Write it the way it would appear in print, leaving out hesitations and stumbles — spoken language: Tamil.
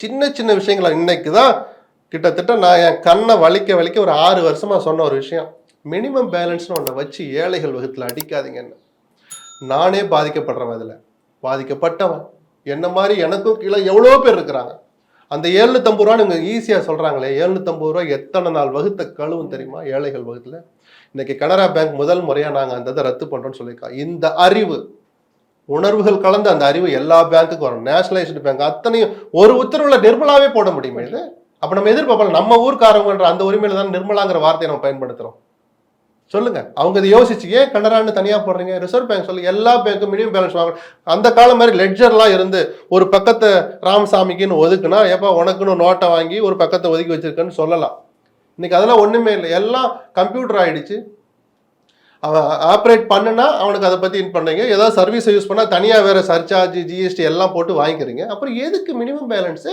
சின்ன சின்ன விஷயங்களை இன்னைக்கு தான் கிட்டத்தட்ட நான் என் கண்ணை வலிக்க ஒரு 6 வருஷமா சொன்ன ஒரு விஷயம். மினிமம் பேலன்ஸ்னு ஒன்றை வச்சு ஏழைகள் வகுத்தில் அடிக்காதீங்கன்னு. நானே பாதிக்கப்படுறவன், அதில் பாதிக்கப்பட்டவன். என்ன மாதிரி எனக்கும் கீழே எவ்வளோ பேர் இருக்கிறாங்க. அந்த 750 ரூபான்னு இவங்க ஈஸியாக சொல்கிறாங்களே, 750 ரூபா எத்தனை நாள் வகுத்த கழுவும் தெரியுமா ஏழைகள் வகுத்தில்? இன்னைக்கு கனரா பேங்க் முதல் முறையாக நாங்கள் அந்த இதை ரத்து பண்ணுறோன்னு சொல்லியிருக்கோம். இந்த அறிவு, உணர்வுகள் கலந்த அந்த அறிவு எல்லா பேங்க்குக்கும் வரும். நேஷனலைஸ்டு பேங்க் அத்தனையும் ஒரு உத்தரவில் நிர்மலாவே போட முடியுமா இது? அப்போ நம்ம எதிர்பார்ப்போம் நம்ம ஊர்க்காரங்கன்ற அந்த உரிமையில தான் நிர்மலாங்கிற வார்த்தையை நம்ம பயன்படுத்துகிறோம். சொல்லுங்க, அவங்க இதை யோசிச்சு ஏன் கனரான்னு தனியாக போடுறீங்க? ரிசர்வ் பேங்க் சொல்லி எல்லா பேங்க்கும் மினிமம் பேலன்ஸ் வாங்கணும். அந்த காலம் மாதிரி லெட்ஜர்லாம் இருந்து ஒரு பக்கத்தை ராமசாமிக்குன்னு ஒதுக்குனா, ஏப்பா உனக்குன்னு நோட்டை வாங்கி ஒரு பக்கத்தை ஒதுக்கி வச்சிருக்கேன்னு சொல்லலாம். இன்னைக்கு அதெல்லாம் ஒன்றுமே இல்லை, எல்லாம் கம்ப்யூட்டர் ஆகிடுச்சு. அவன் ஆப்ரேட் பண்ணுனா அவனுக்கு அதை பற்றி பண்ணுறீங்க. ஏதாவது சர்வீஸை யூஸ் பண்ணால் தனியாக வேறு சர்சார்ஜ், ஜிஎஸ்டி எல்லாம் போட்டு வாங்கிக்கிறீங்க. அப்புறம் எதுக்கு மினிமம் பேலன்ஸு?